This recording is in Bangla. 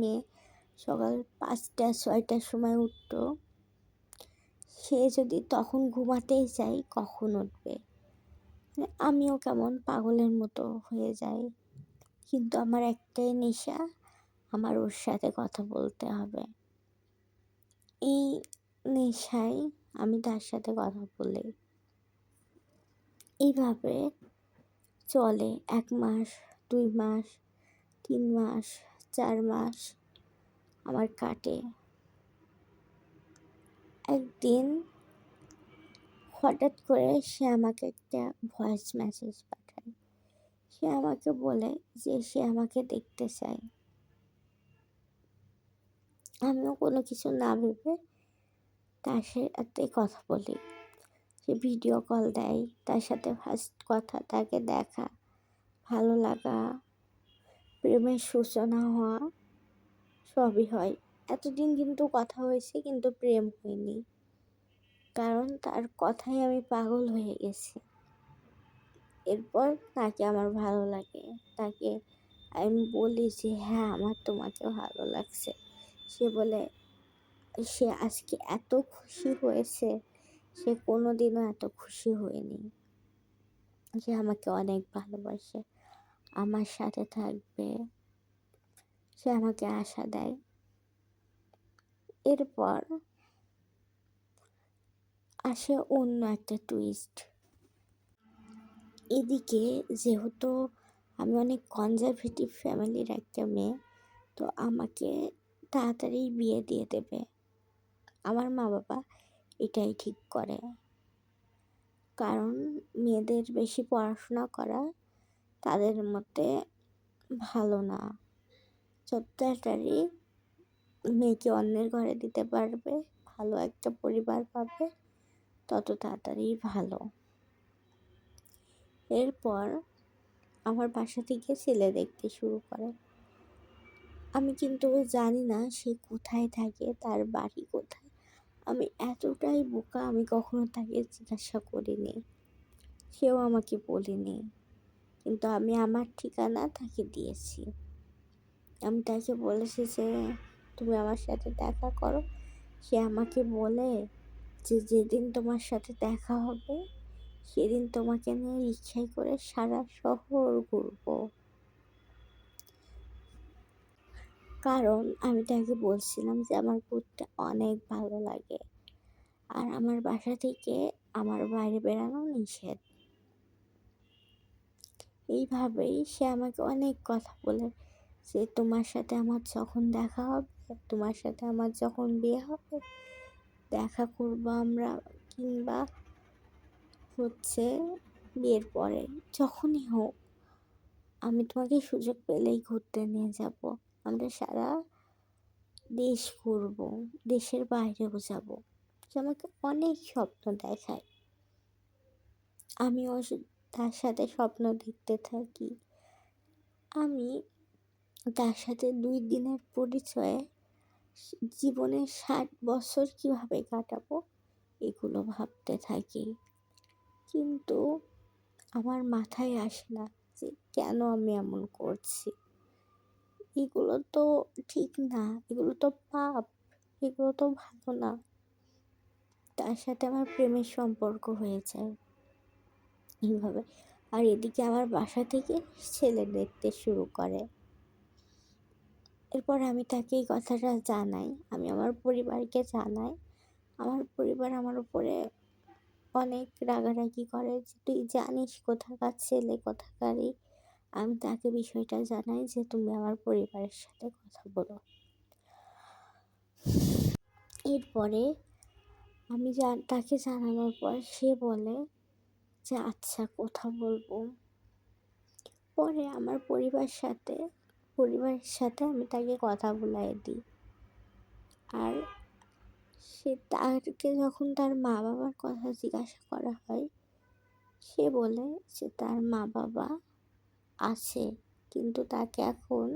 মেয়ে সকাল ৫টা ৬টার সময় উঠতো, সে যদি তখন ঘুমাতেই চায় কখন উঠবে? মানে আমিও কেমন পাগলের মতো হয়ে যাই। কিন্তু আমার একটাই নেশা, আমার ওর সাথে কথা বলতে হবে। এই নেশায় আমি তার সাথে কথা বলি। এইভাবে চলে ১ মাস, ২ মাস, ৩ মাস, ৪ মাস আমার কাটে। একদিন হঠাৎ করে সে আমাকে একটা ভয়েস মেসেজ পাঠায়। সে আমাকে বলে যে সে আমাকে দেখতে চায়। আমিও কোনো কিছু না ভেবে তার সাথে কথা বলি। সে ভিডিও কল দেয়, তার সাথে ফার্স্ট কথা, তাকে দেখা, ভালো লাগা, প্রেমের সূচনা হওয়া সবই হয়। এতদিন কিন্তু কথা হয়েছে কিন্তু প্রেম হয়নি। কারণ তার কথায় আমি পাগল হয়ে গেছি। এরপর তাকে আমার ভালো লাগে। তাকে আমি বলি যে হ্যাঁ, আমার তোমাকে ভালো লাগছে। সে বলে সে আজকে এত খুশি হয়েছে, সে কোনোদিনও এত খুশি হয়নি। সে আমাকে অনেক ভালোবাসে, আমার সাথে থাকবে, সে আমাকে আশা দেয়। এরপর আসে অন্য একটা টুইস্ট। এদিকে যেহেতু আমি অনেক কনজারভেটিভ ফ্যামিলির একটা মেয়ে, তো আমাকে তাড়াতাড়ি বিয়ে দিয়ে দেবে। আমার মা বাবা এটাই ঠিক করে। কারণ মেয়েদের বেশি পড়াশোনা করা তাদের মতে ভালো না। যত তাড়াতাড়ি মেয়েকে অন্যের ঘরে দিতে পারবে, ভালো একটা পরিবার পাবে, তত তাড়াতাড়ি ভালো। এরপর আমার বাসা থেকে ছেলে দেখতে শুরু করে। আমি কিন্তু জানি না সে কোথায় থাকে, তার বাড়ি কোথায়। আমি এতটাই বোকা, আমি কখনো তাকে জিজ্ঞাসা করিনি, সেও আমাকে বলেনি। কিন্তু আমি আমার ঠিকানা তাকে দিয়েছি। আমি তাকে বলেছি যে তুমি আমার সাথে দেখা করো। সে আমাকে বলে যে যেদিন তোমার সাথে দেখা হবে সেদিন তোমাকে নিয়ে রিকশায় করে সারা শহর ঘুরবো। কারণ আমি তাকে বলছিলাম যে আমার ঘুরতে অনেক ভালো লাগে, আর আমার বাসা থেকে আমার বাইরে বেরানো নিষেধ। এইভাবেই সে আমাকে অনেক কথা বলে যে তোমার সাথে আমার যখন দেখা হবে, তোমার সাথে আমার যখন বিয়ে হবে, দেখা করবো আমরা, কিংবা হচ্ছে বিয়ের পরে, যখনই হোক আমি তোমাকে সুযোগ পেলেই ঘুরতে নিয়ে যাব। আমরা সারা দেশ ঘুরবো, দেশের বাইরেও যাব। সে আমাকে অনেক স্বপ্ন দেখায়। আমিও তার সাথে স্বপ্ন দেখতে থাকি। আমি তার সাথে 2 দিনের পরিচয়ে জীবনের 60 বছর কিভাবে কাটাবো এগুলো ভাবতে থাকি। কিন্তু আমার মাথায় আসে না যে কেন আমি এমন করছি। এগুলো তো ঠিক না, এগুলো তো পাপ, এগুলো তো ভালো না। তার সাথে আমার প্রেমের সম্পর্ক হয়ে যায় এইভাবে। আর এদিকে আমার বাসা থেকে ছেলে দেখতে শুরু করে। এরপর আমি তাকে এই কথাটা জানাই, আমি আমার পরিবারকে জানাই। আমার পরিবার আমার উপরে অনেক রাগারাগি করে যে তুই জানিস কোথাকার ছেলে কোথাকারই। আমি তাকে বিষয়টা জানাই যে তুমি আমার পরিবারের সাথে কথা বলো। এরপরে আমি তাকে জানানোর পর সে বলে যে আচ্ছা কথা বলবো। পরে আমার পরিবারের সাথে আমি তাকে কথা বলাই দিই। আর তাকে যখন তার মা বাবার কথা জিজ্ঞাসা করা হয়, সে বলে যে তার মা বাবা আছে কিন্তু তাকে এখন